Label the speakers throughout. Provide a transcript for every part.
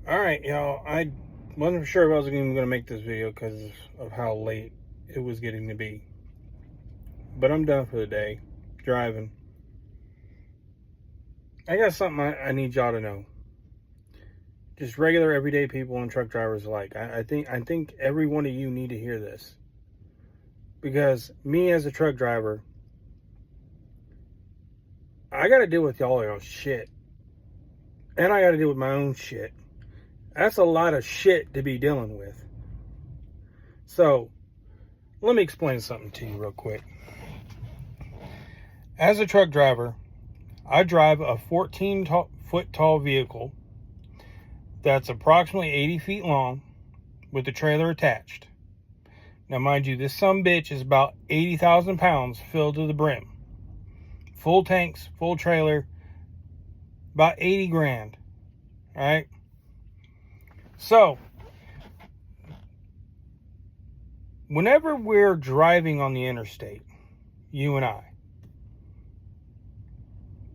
Speaker 1: All right, y'all. I wasn't sure if I was even going to make this video because of how late it was getting to be. But I'm done for the day. Driving. I got something I need y'all to know. Just regular, everyday people and truck drivers alike. I think every one of you need to hear this. Because me as a truck driver, I got to deal with y'all shit. And I got to deal with my own shit. That's a lot of shit to be dealing with. So, let me explain something to you real quick. As a truck driver, I drive a 14-foot tall vehicle that's approximately 80 feet long with the trailer attached. Now, mind you, this sumbitch is about 80,000 pounds filled to the brim. Full tanks, full trailer, about 80 grand. All right? So, whenever we're driving on the interstate, you and I,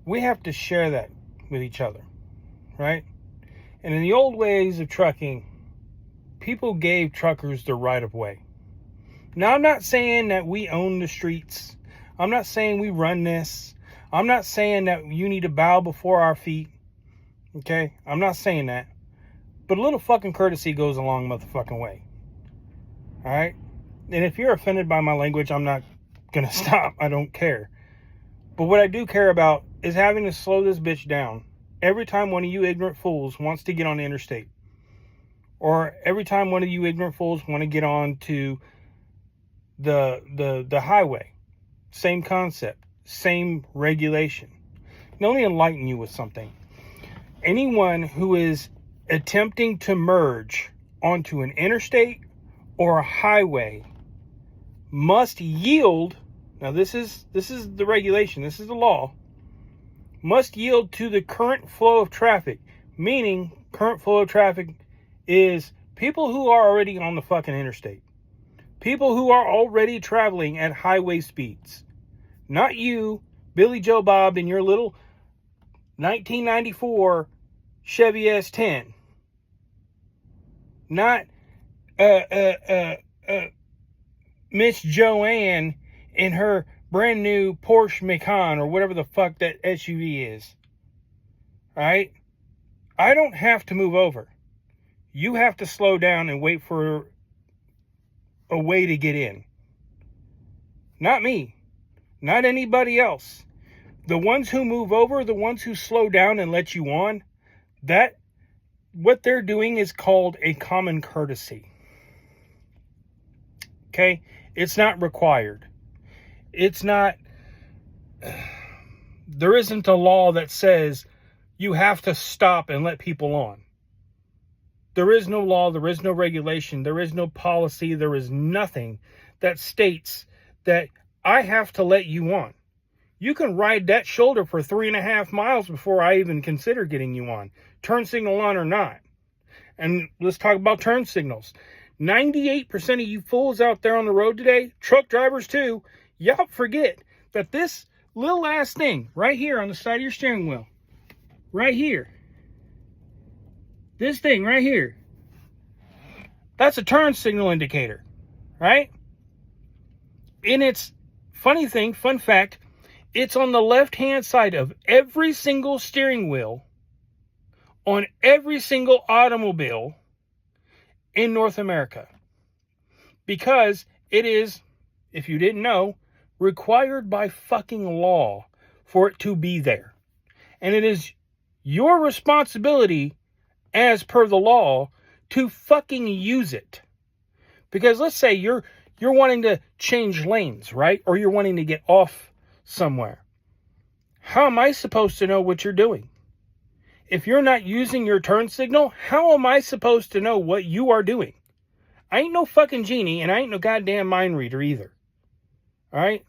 Speaker 1: we have to share that with each other, right? And in the old ways of trucking, people gave truckers the right of way. Now, I'm not saying that we own the streets. I'm not saying we run this. I'm not saying that you need to bow before our feet. Okay? I'm not saying that. But a little fucking courtesy goes a long motherfucking way. Alright? And if you're offended by my language, I'm not going to stop. I don't care. But what I do care about is having to slow this bitch down every time one of you ignorant fools wants to get on the interstate. Or every time one of you ignorant fools want to get on to the highway. Same concept. Same regulation. Now, let me enlighten you with something. Anyone who is attempting to merge onto an interstate or a highway must yield. Now, this is the regulation. This is the law. Must yield to the current flow of traffic. Meaning, current flow of traffic is people who are already on the fucking interstate. People who are already traveling at highway speeds. Not you, Billy Joe Bob, in your little 1994 Chevy S10. Not Miss Joanne in her brand new Porsche Macan or whatever the fuck that SUV is. Alright? I don't have to move over. You have to slow down and wait for a way to get in. Not me. Not anybody else. The ones who move over, the ones who slow down and let you on, that, what they're doing is called a common courtesy. Okay? It's not required. It's not, there isn't a law that says you have to stop and let people on. There is no law, there is no regulation, there is no policy, there is nothing that states that I have to let you on. You can ride that shoulder for 3.5 miles before I even consider getting you on. Turn signal on or not. And let's talk about turn signals. 98% of you fools out there on the road today, truck drivers too, y'all forget that this little ass thing right here on the side of your steering wheel, right here, this thing right here, that's a turn signal indicator, right? And it's funny thing, fun fact, it's on the left-hand side of every single steering wheel on every single automobile in North America. Because it is, if you didn't know, required by fucking law for it to be there. And it is your responsibility, as per the law, to fucking use it. Because let's say you're wanting to change lanes, right? Or you're wanting to get off somewhere. How am I supposed to know what you're doing? If you're not using your turn signal, how am I supposed to know what you are doing? I ain't no fucking genie, and I ain't no goddamn mind reader either. Alright?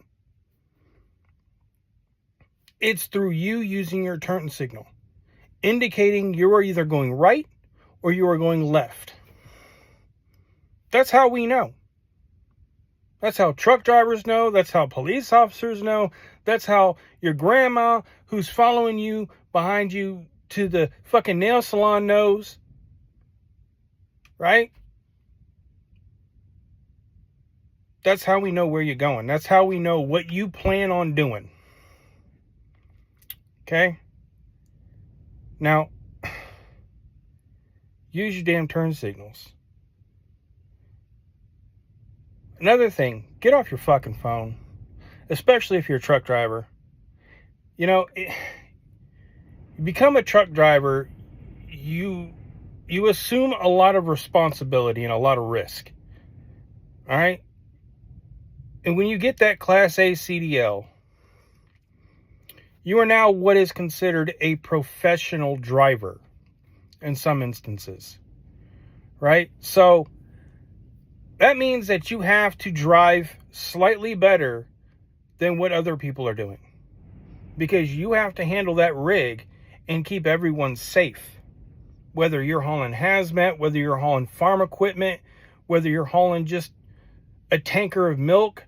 Speaker 1: It's through you using your turn signal, indicating you are either going right or you are going left. That's how we know. That's how truck drivers know. That's how police officers know. That's how your grandma who's following you behind you to the fucking nail salon knows. right? That's how we know where you're going. That's how we know what you plan on doing. Okay? Now, use your damn turn signals. Another thing, get off your fucking phone, especially if you're a truck driver. You know, you become a truck driver, you assume a lot of responsibility and a lot of risk. All right? And when you get that Class A CDL, you are now what is considered a professional driver in some instances, right? So that means that you have to drive slightly better than what other people are doing, because you have to handle that rig and keep everyone safe. Whether you're hauling hazmat, whether you're hauling farm equipment, whether you're hauling just a tanker of milk,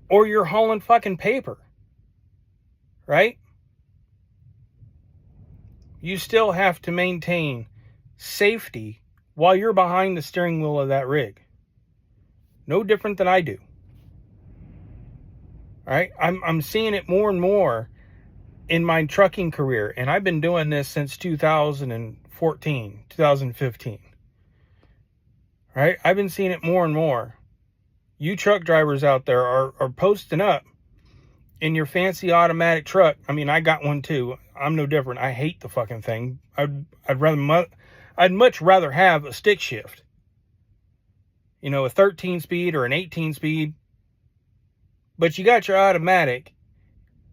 Speaker 1: or you're hauling fucking paper, right? You still have to maintain safety while you're behind the steering wheel of that rig. No different than I do. All right? I'm seeing it more and more in my trucking career, and I've been doing this since 2014, 2015. Right? I've been seeing it more and more. You truck drivers out there are posting up in your fancy automatic truck. I mean, I got one too. I'm no different. I hate the fucking thing. I'd much rather have a stick shift. You know, a 13 speed or an 18 speed. But you got your automatic,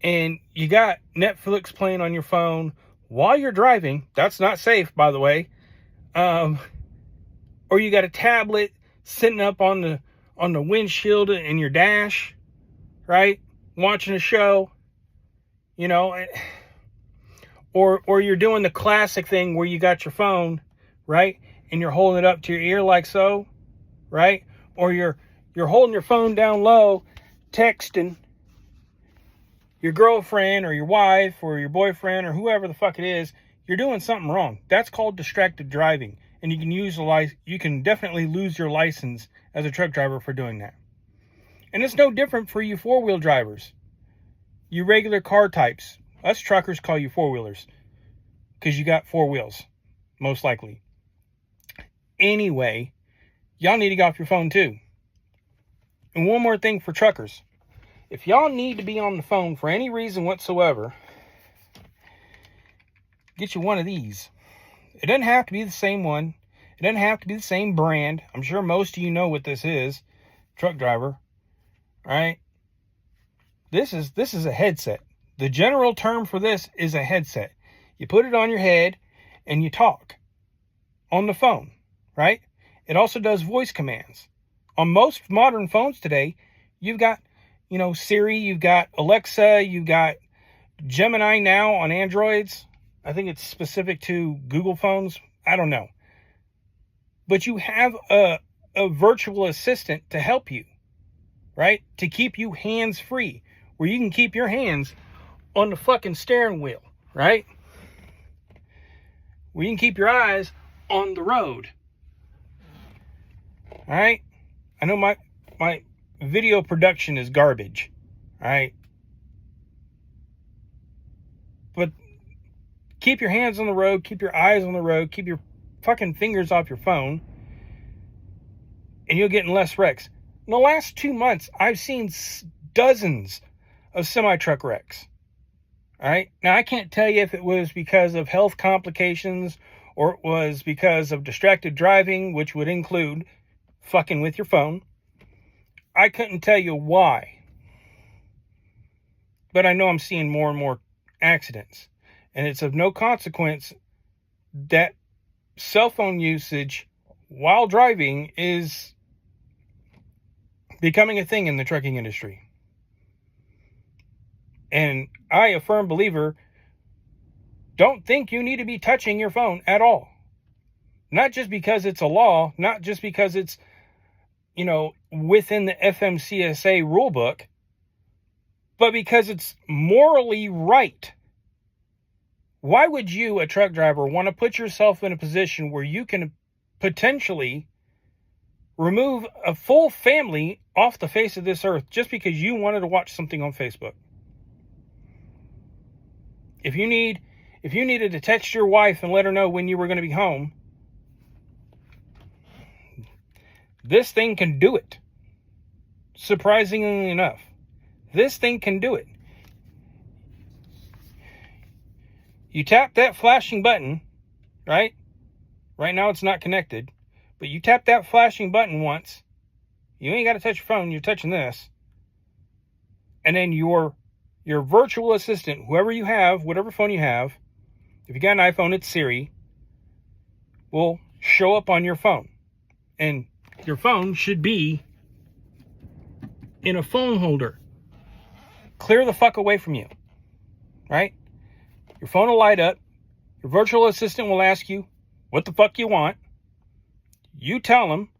Speaker 1: and you got Netflix playing on your phone while you're driving. That's not safe, by the way. Or you got a tablet sitting up on the windshield in your dash, right? Watching a show, you know, or you're doing the classic thing where you got your phone, right? And you're holding it up to your ear like so, right? Or you're holding your phone down low, texting your girlfriend or your wife or your boyfriend or whoever the fuck it is. You're doing something wrong. That's called distracted driving. And you can definitely lose your license as a truck driver for doing that. And it's no different for you four-wheel drivers. You regular car types. Us truckers call you four-wheelers because you got four wheels, most likely. Anyway, y'all need to get off your phone too. And one more thing for truckers. If y'all need to be on the phone for any reason whatsoever, get you one of these. It doesn't have to be the same one. It doesn't have to be the same brand. I'm sure most of you know what this is. Truck driver. All right. This is a headset. The general term for this is a headset. You put it on your head and you talk on the phone, right? It also does voice commands. On most modern phones today, you've got, you know, Siri, you've got Alexa, you've got Gemini now on Androids. I think it's specific to Google phones. I don't know. But you have a virtual assistant to help you, right? To keep you hands-free, where you can keep your hands on the fucking steering wheel, right? Where you can keep your eyes on the road. All right? I know my video production is garbage, all right? But keep your hands on the road, keep your eyes on the road, keep your fucking fingers off your phone, and you'll get in less wrecks. In the last 2 months, I've seen dozens of semi-truck wrecks. All right? Now, I can't tell you if it was because of health complications or it was because of distracted driving, which would include fucking with your phone. I couldn't tell you why. But I know I'm seeing more and more accidents. And it's of no consequence that cell phone usage while driving is becoming a thing in the trucking industry. And I, a firm believer, don't think you need to be touching your phone at all. Not just because it's a law, not just because it's, you know, within the FMCSA rule book, but because it's morally right. Why would you, a truck driver, want to put yourself in a position where you can potentially remove a full family off the face of this earth just because you wanted to watch something on Facebook. If you needed to text your wife and let her know when you were going to be home, this thing can do it. Surprisingly enough, this thing can do it. You tap that flashing button, right? Right now it's not connected, but you tap that flashing button once. You ain't got to touch your phone. You're touching this. And then your virtual assistant, whoever you have, whatever phone you have, if you got an iPhone, it's Siri, will show up on your phone. And your phone should be in a phone holder. Clear the fuck away from you, right? Your phone will light up. Your virtual assistant will ask you what the fuck you want. You tell them,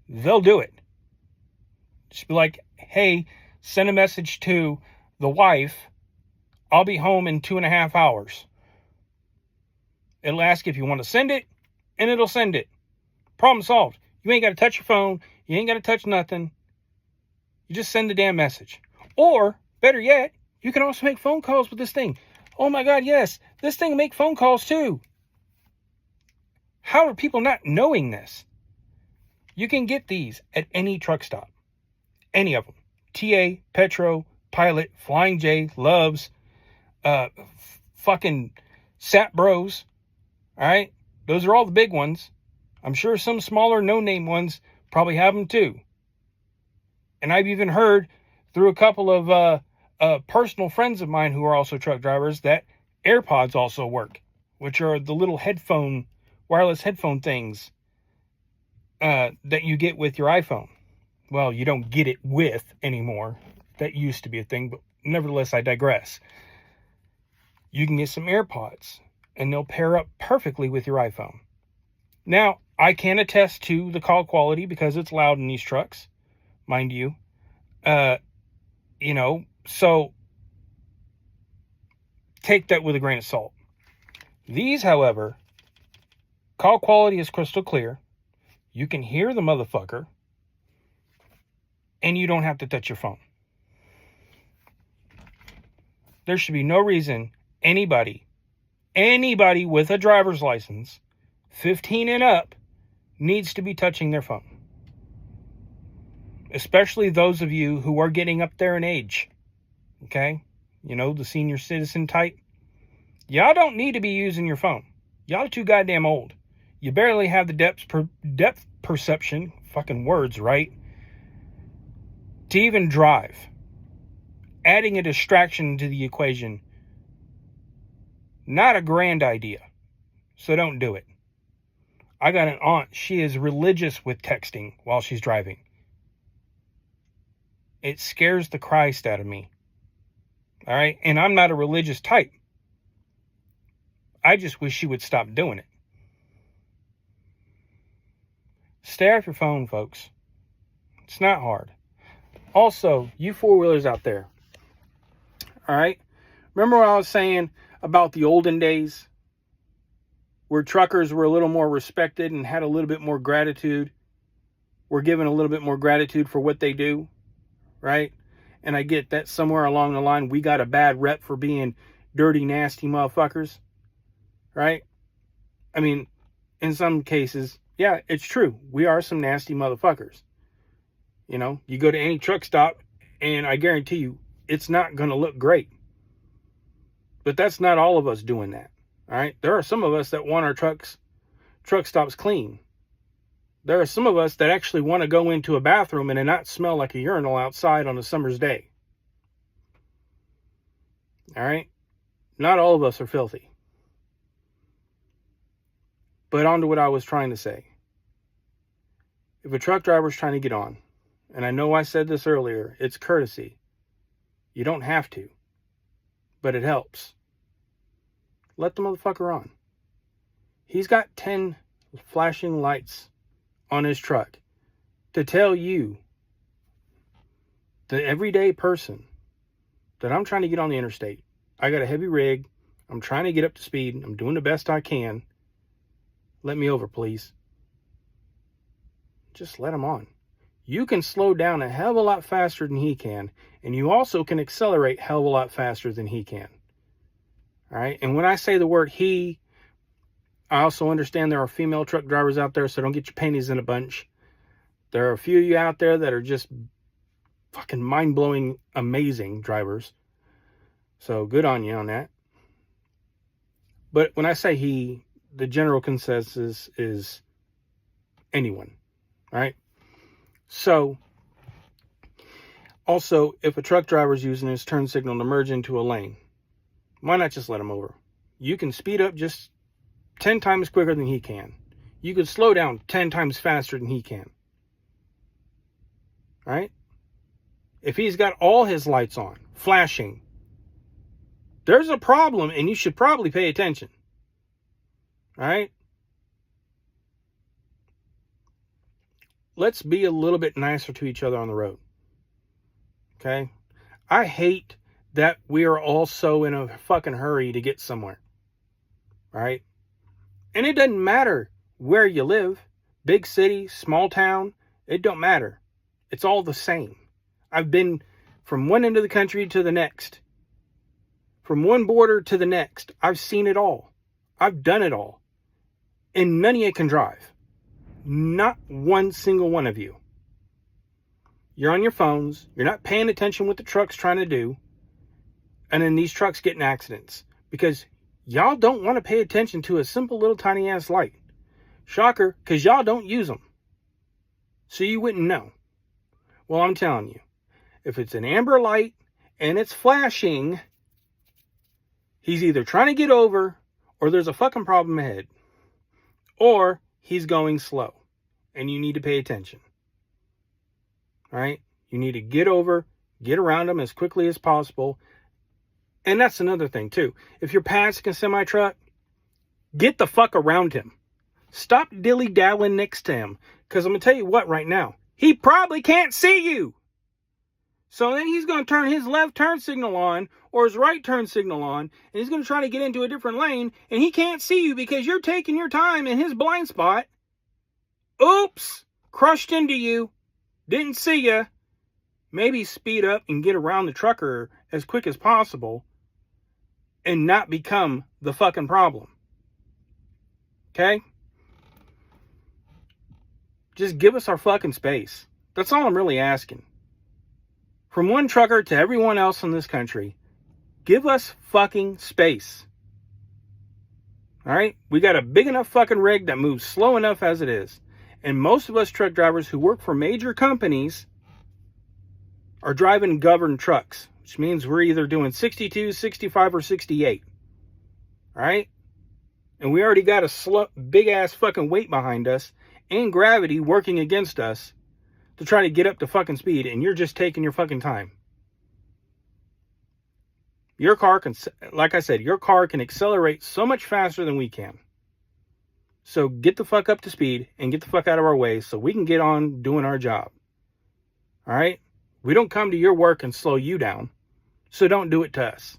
Speaker 1: they'll do it. Just be like, hey, send a message to the wife. I'll be home in 2.5 hours. It'll ask if you want to send it, and it'll send it. Problem solved. You ain't got to touch your phone. You ain't got to touch nothing. You just send the damn message. Or, better yet, you can also make phone calls with this thing. Oh my God, yes. This thing will make phone calls too. How are people not knowing this? You can get these at any truck stop. Any of them. TA, Petro, Pilot, Flying J, Loves, fucking Sat Bros. Alright? Those are all the big ones. I'm sure some smaller no-name ones probably have them too. And I've even heard through a couple of personal friends of mine who are also truck drivers that AirPods also work, which are the little wireless headphone things that you get with your iPhone. Well, you don't get it with anymore. That used to be a thing, but nevertheless, I digress. You can get some AirPods, and they'll pair up perfectly with your iPhone. Now, I can attest to the call quality because it's loud in these trucks, mind you. So take that with a grain of salt. These, however, call quality is crystal clear. You can hear the motherfucker, and you don't have to touch your phone. There should be no reason anybody with a driver's license, 15 and up, needs to be touching their phone. Especially those of you who are getting up there in age. Okay? The senior citizen type. Y'all don't need to be using your phone. Y'all are too goddamn old. You barely have the depth perception, fucking words, right? To even drive. Adding a distraction to the equation. Not a grand idea. So don't do it. I got an aunt. She is religious with texting while she's driving. It scares the Christ out of me. All right? And I'm not a religious type. I just wish she would stop doing it. Stay off your phone, folks. It's not hard. Also, you four-wheelers out there. All right? Remember what I was saying about the olden days? Where truckers were a little more respected and had a little bit more gratitude. Were given a little bit more gratitude for what they do. Right? And I get that somewhere along the line we got a bad rep for being dirty, nasty motherfuckers. Right? I mean, in some cases, yeah, it's true. We are some nasty motherfuckers. You go to any truck stop and I guarantee you it's not going to look great. But that's not all of us doing that. All right? There are some of us that want our truck stops clean. There are some of us that actually want to go into a bathroom and it not smell like a urinal outside on a summer's day. All right? Not all of us are filthy. But on to what I was trying to say. If a truck driver is trying to get on, and I know I said this earlier, it's courtesy. You don't have to. But it helps. Let the motherfucker on. He's got 10 flashing lights on his truck to tell you, the everyday person, that I'm trying to get on the interstate. I got a heavy rig. I'm trying to get up to speed. I'm doing the best I can. Let me over, please. just let him on. You can slow down a hell of a lot faster than he can, and you also can accelerate a hell of a lot faster than he can. All right? And when I say the word he, I also understand there are female truck drivers out there, so don't get your panties in a bunch. There are a few of you out there that are just fucking mind-blowing, amazing drivers. So good on you on that. But when I say he, the general consensus is anyone. All right? So, also, if a truck driver is using his turn signal to merge into a lane, why not just let him over? You can speed up just 10 times quicker than he can. You can slow down 10 times faster than he can. Right? If he's got all his lights on, flashing, there's a problem and you should probably pay attention. Right? Let's be a little bit nicer to each other on the road. Okay? I hate that we are all so in a fucking hurry to get somewhere. Right? And it doesn't matter where you live. Big city, small town. It don't matter. It's all the same. I've been from one end of the country to the next. From one border to the next. I've seen it all. I've done it all. And none of you can drive. Not one single one of you. You're on your phones. You're not paying attention what the truck's trying to do. And then these trucks get in accidents. Because y'all don't want to pay attention to a simple little tiny ass light. Shocker, because y'all don't use them. So you wouldn't know. Well, I'm telling you. If it's an amber light and it's flashing, he's either trying to get over or there's a fucking problem ahead. Or he's going slow. And you need to pay attention. All right? You need to get over, get around him as quickly as possible. And that's another thing, too. If you're passing a semi-truck, get the fuck around him. Stop dilly-dallying next to him. Because I'm going to tell you what right now. He probably can't see you. So then he's going to turn his left turn signal on or his right turn signal on. And he's going to try to get into a different lane. And he can't see you because you're taking your time in his blind spot. Oops, crushed into you, didn't see you. Maybe speed up and get around the trucker as quick as possible and not become the fucking problem. Okay? Just give us our fucking space. That's all I'm really asking. From one trucker to everyone else in this country, give us fucking space. All right? We got a big enough fucking rig that moves slow enough as it is. And most of us truck drivers who work for major companies are driving governed trucks, which means we're either doing 62, 65, or 68. All right? And we already got a big ass fucking weight behind us and gravity working against us to try to get up to fucking speed, and you're just taking your fucking time. Your car can, like I said, your car can accelerate so much faster than we can. So get the fuck up to speed and get the fuck out of our way so we can get on doing our job. All right? We don't come to your work and slow you down. So don't do it to us.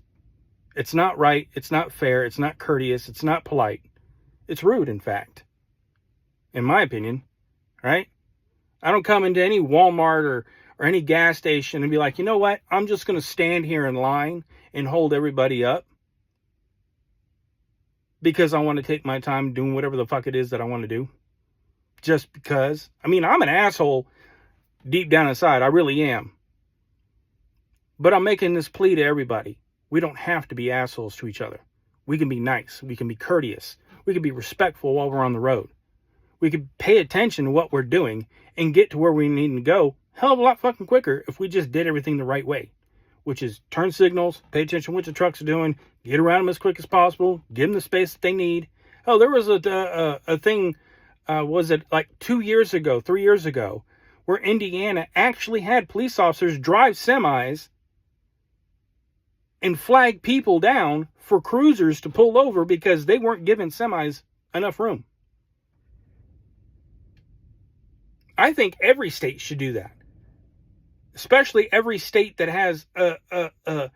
Speaker 1: It's not right. It's not fair. It's not courteous. It's not polite. It's rude, in fact. In my opinion. Right? I don't come into any Walmart or any gas station and be like, you know what? I'm just going to stand here in line and hold everybody up. Because I want to take my time doing whatever the fuck it is that I want to do. Just because. I mean, I'm an asshole deep down inside. I really am. But I'm making this plea to everybody. We don't have to be assholes to each other. We can be nice. We can be courteous. We can be respectful while we're on the road. We can pay attention to what we're doing and get to where we need to go hell of a lot fucking quicker if we just did everything the right way. Which is turn signals, pay attention to what the trucks are doing, get around them as quick as possible, give them the space that they need. Oh, there was a thing, was it like 2 years ago, 3 years ago, where Indiana actually had police officers drive semis and flag people down for cruisers to pull over because they weren't giving semis enough room. I think every state should do that. Especially every state that has a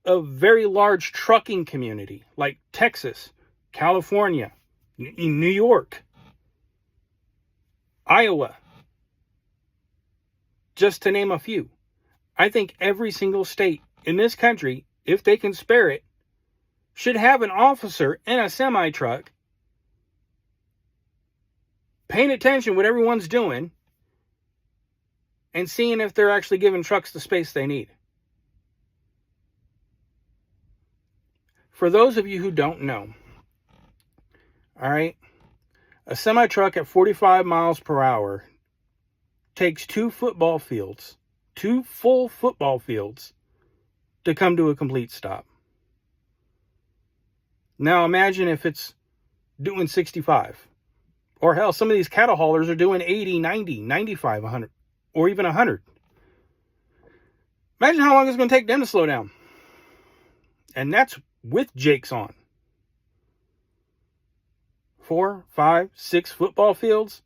Speaker 1: very large trucking community, like Texas, California, New York, Iowa, just to name a few. I think every single state in this country, if they can spare it, should have an officer in a semi-truck paying attention to what everyone's doing and seeing if they're actually giving trucks the space they need. For those of you who don't know, all right, a semi-truck at 45 miles per hour takes 2 football fields, 2 full football fields, to come to a complete stop. Now imagine if it's doing 65. Or hell, some of these cattle haulers are doing 80, 90, 95, 100, or even 100. Imagine how long it's going to take them to slow down. And that's with Jakes on. 4, 5, 6 football fields?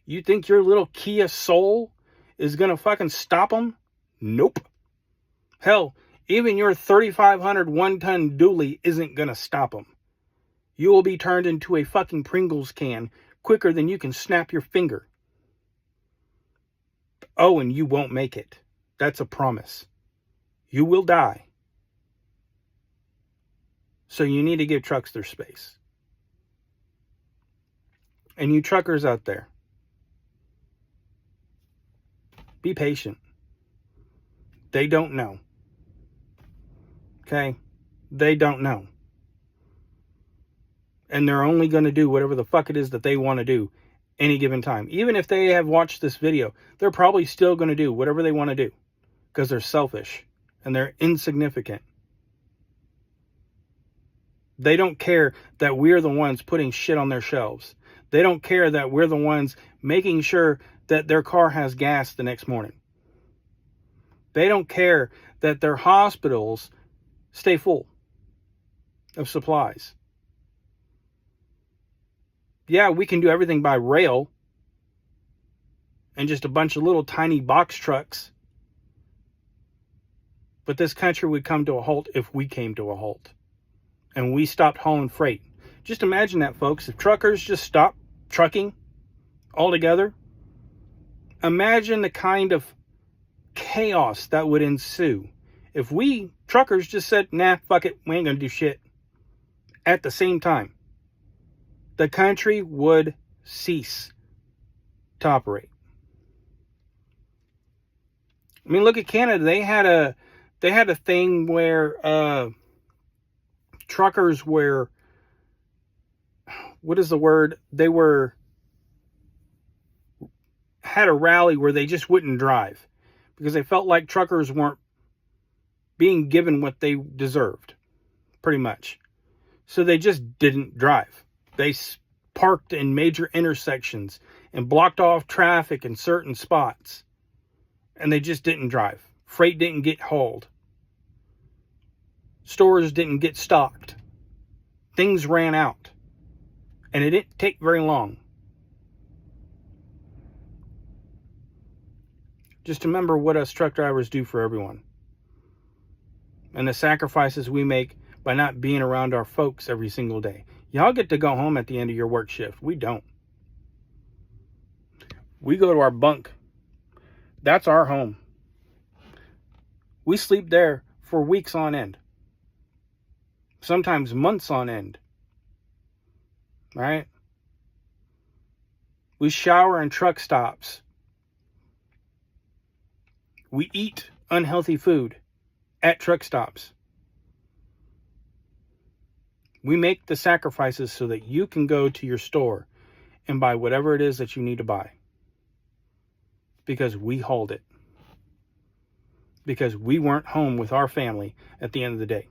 Speaker 1: You think your little Kia Soul is going to fucking stop them? Nope. Hell, even your 3,500 one-ton dually isn't going to stop them. You will be turned into a fucking Pringles can quicker than you can snap your finger. Oh, and you won't make it. That's a promise. You will die. So you need to give trucks their space. And you truckers out there, be patient. They don't know. Okay? They don't know. And they're only going to do whatever the fuck it is that they want to do any given time. Even if they have watched this video, they're probably still going to do whatever they want to do because they're selfish and they're insignificant. They don't care that we're the ones putting shit on their shelves. They don't care that we're the ones making sure that their car has gas the next morning. They don't care that their hospitals stay full of supplies. Yeah, we can do everything by rail and just a bunch of little tiny box trucks. But this country would come to a halt if we came to a halt. And we stopped hauling freight. Just imagine that, folks. If truckers just stopped trucking altogether, imagine the kind of chaos that would ensue. If we, truckers, just said, nah, fuck it, we ain't gonna do shit. At the same time, the country would cease to operate. I mean, look at Canada. They had a thing where truckers were, what is the word? They had a rally where they just wouldn't drive because they felt like truckers weren't being given what they deserved, pretty much. So they just didn't drive. They parked in major intersections and blocked off traffic in certain spots. And they just didn't drive. Freight didn't get hauled. Stores didn't get stocked. Things ran out. And it didn't take very long. Just remember what us truck drivers do for everyone. And the sacrifices we make by not being around our folks every single day. Y'all get to go home at the end of your work shift. We don't. We go to our bunk. That's our home. We sleep there for weeks on end. Sometimes months on end. Right? We shower in truck stops. We eat unhealthy food at truck stops. We make the sacrifices so that you can go to your store and buy whatever it is that you need to buy. Because we hauled it. Because we weren't home with our family at the end of the day.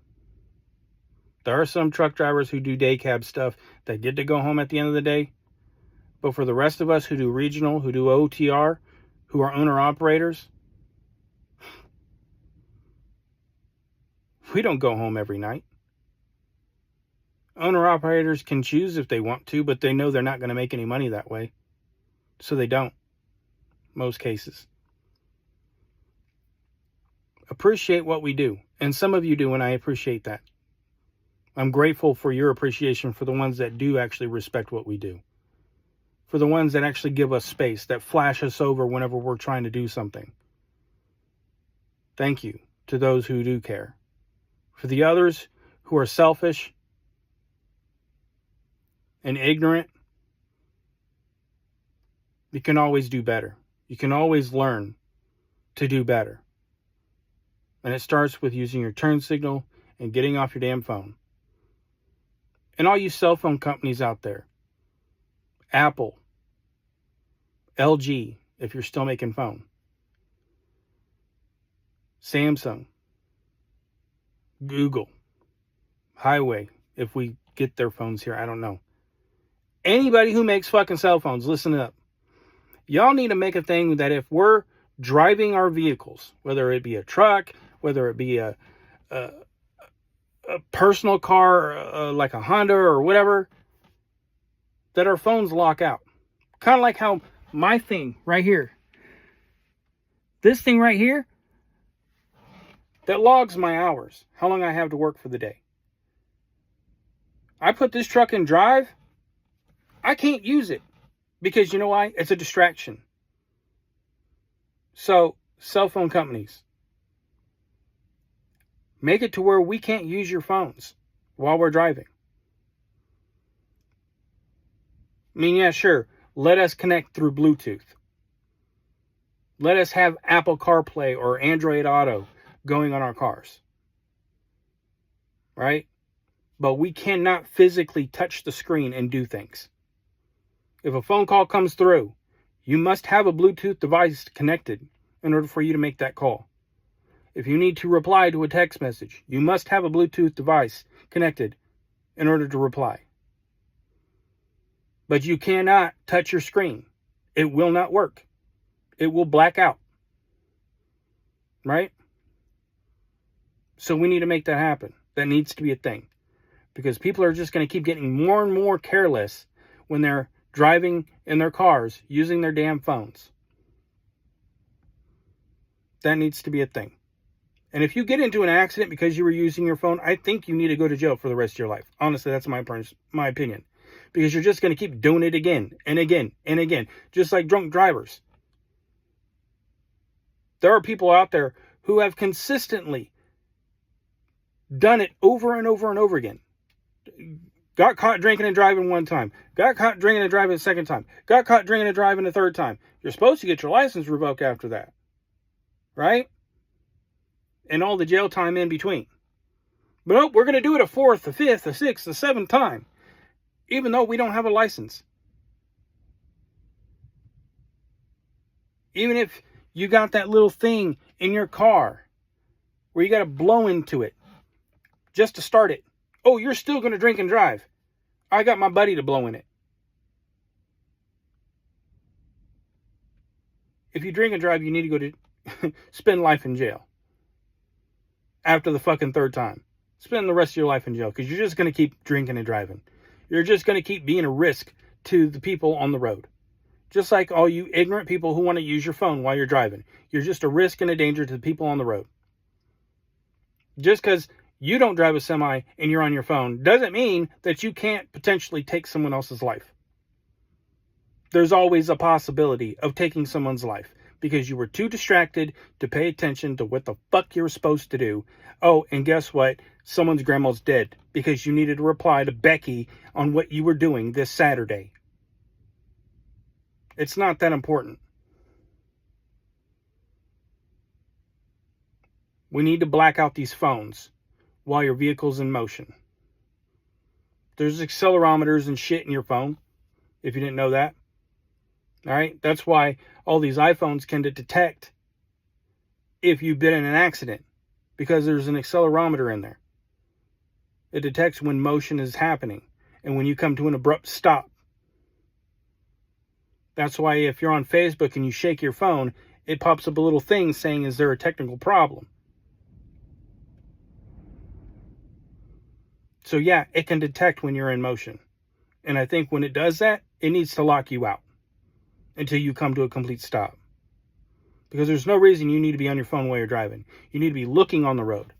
Speaker 1: There are some truck drivers who do day cab stuff that get to go home at the end of the day. But for the rest of us who do regional, who do OTR, who are owner operators, we don't go home every night. Owner operators can choose if they want to, but they know they're not going to make any money that way. So they don't. Most cases. Appreciate what we do. And some of you do, and I appreciate that. I'm grateful for your appreciation for the ones that do actually respect what we do. for the ones that actually give us space, that flash us over whenever we're trying to do something. Thank you to those who do care. For the others who are selfish and ignorant, you can always do better. You can always learn to do better. And it starts with using your turn signal and getting off your damn phone. And all you cell phone companies out there, Apple, LG, if you're still making phone, Samsung, Google, Highway, if we get their phones here, I don't know. Anybody who makes fucking cell phones, listen up. Y'all need to make a thing that if we're driving our vehicles, whether it be a truck, whether it be a personal car like a Honda or whatever, that our phones lock out. Kind of like how my thing right here, this thing right here, that logs my hours, how long I have to work for the day. I put this truck in drive, I can't use it because you know why? It's a distraction. So, cell phone companies, make it to where we can't use your phones while we're driving. I mean, yeah, sure. Let us connect through Bluetooth. Let us have Apple CarPlay or Android Auto going on our cars. Right? But we cannot physically touch the screen and do things. If a phone call comes through, you must have a Bluetooth device connected in order for you to make that call. If you need to reply to a text message, you must have a Bluetooth device connected in order to reply. But you cannot touch your screen. It will not work. It will black out. Right? So we need to make that happen. That needs to be a thing. Because people are just going to keep getting more and more careless when they're driving in their cars using their damn phones. That needs to be a thing. And if you get into an accident because you were using your phone, I think you need to go to jail for the rest of your life. Honestly, that's my opinion. Because you're just going to keep doing it again and again and again. Just like drunk drivers. There are people out there who have consistently done it over and over and over again. Got caught drinking and driving one time. Got caught drinking and driving a second time. Got caught drinking and driving a third time. You're supposed to get your license revoked after that. Right? And all the jail time in between. But nope, we're going to do it a fourth, a fifth, a sixth, a seventh time. Even though we don't have a license. Even if you got that little thing in your car where you got to blow into it just to start it. Oh, you're still going to drink and drive. I got my buddy to blow in it. If you drink and drive, you need to go to spend life in jail. After the fucking third time. Spend the rest of your life in jail because you're just going to keep drinking and driving. You're just going to keep being a risk to the people on the road. Just like all you ignorant people who want to use your phone while you're driving. You're just a risk and a danger to the people on the road. Just because you don't drive a semi and you're on your phone doesn't mean that you can't potentially take someone else's life. There's always a possibility of taking someone's life because you were too distracted to pay attention to what the fuck you were supposed to do. Oh, and guess what? Someone's grandma's dead because you needed to reply to Becky on what you were doing this Saturday. It's not that important. We need to black out these phones while your vehicle's in motion. There's accelerometers and shit in your phone, if you didn't know that. All right? That's why all these iPhones can detect if you've been in an accident, because there's an accelerometer in there. It detects when motion is happening and when you come to an abrupt stop. That's why if you're on Facebook and you shake your phone, it pops up a little thing saying, is there a technical problem? So yeah, it can detect when you're in motion. And I think when it does that, it needs to lock you out until you come to a complete stop. Because there's no reason you need to be on your phone while you're driving. You need to be looking on the road.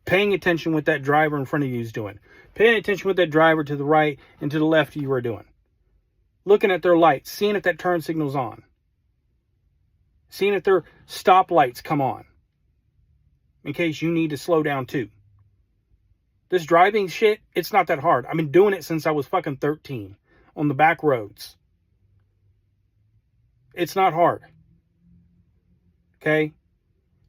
Speaker 1: Paying attention what that driver in front of you is doing. Paying attention what that driver to the right and to the left you are doing. looking at their lights, seeing if that turn signal's on, seeing if their stop lights come on, in case you need to slow down too. This driving shit, it's not that hard. I've been doing it since I was fucking 13 on the back roads. It's not hard. Okay?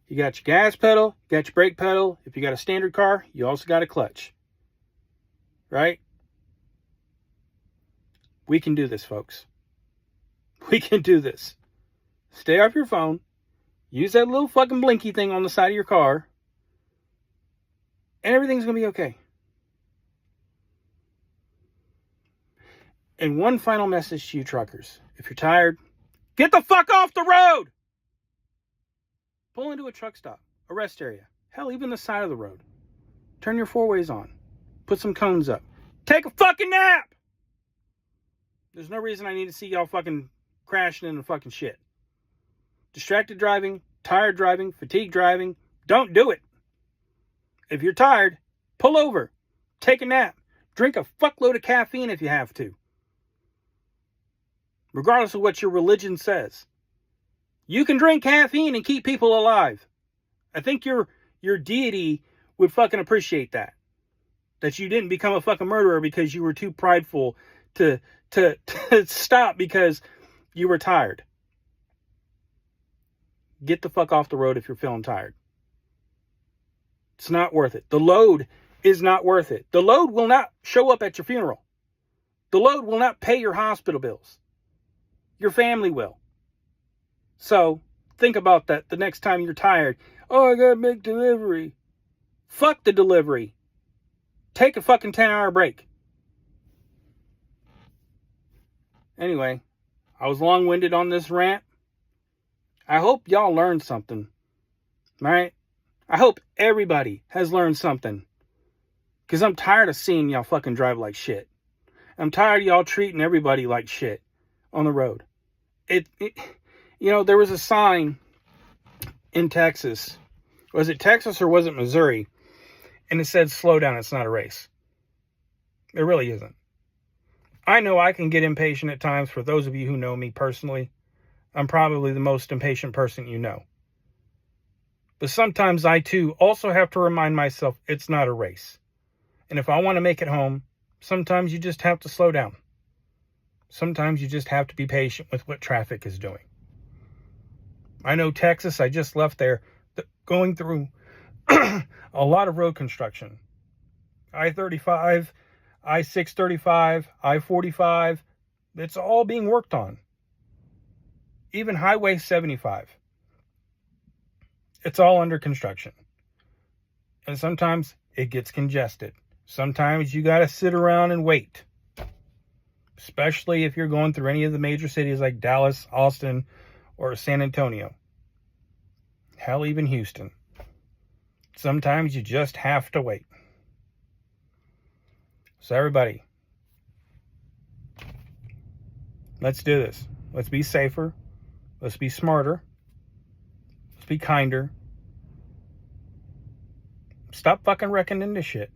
Speaker 1: You got your gas pedal, you got your brake pedal. If you got a standard car, you also got a clutch. Right? We can do this, folks. We can do this. Stay off your phone. Use that little fucking blinky thing on the side of your car. And everything's going to be okay. And one final message to you truckers. If you're tired, get the fuck off the road! Pull into a truck stop, a rest area. Hell, even the side of the road. Turn your four ways on. Put some cones up. Take a fucking nap! There's no reason I need to see y'all fucking crashing into fucking shit. Distracted driving, tired driving, fatigued driving. Don't do it. If you're tired, pull over. Take a nap. Drink a fuckload of caffeine if you have to. Regardless of what your religion says. You can drink caffeine and keep people alive. I think your deity would fucking appreciate that. That you didn't become a fucking murderer because you were too prideful to stop because you were tired. Get the fuck off the road if you're feeling tired. It's not worth it. The load is not worth it. The load will not show up at your funeral. The load will not pay your hospital bills. Your family will. So, think about that the next time you're tired. Oh, I gotta make delivery. Fuck the delivery. Take a fucking 10-hour break. Anyway, I was long-winded on this rant. I hope y'all learned something. Alright? I hope everybody has learned something. Because I'm tired of seeing y'all fucking drive like shit. I'm tired of y'all treating everybody like shit on the road. There was a sign in Texas. Was it Texas or was it Missouri? And it said, slow down, it's not a race. It really isn't. I know I can get impatient at times. For those of you who know me personally, I'm probably the most impatient person you know. But sometimes I too also have to remind myself it's not a race. And if I want to make it home, sometimes you just have to slow down. Sometimes you just have to be patient with what traffic is doing. I know Texas, I just left there, going through a lot of road construction. I-35, I-635, I-45, it's all being worked on. Even Highway 75. It's all under construction. And sometimes it gets congested. Sometimes you got to sit around and wait. Especially if you're going through any of the major cities like Dallas, Austin, or San Antonio. Hell, even Houston. Sometimes you just have to wait. So everybody, let's do this. Let's be safer. Let's be smarter. Let's be kinder. Stop fucking wrecking into shit.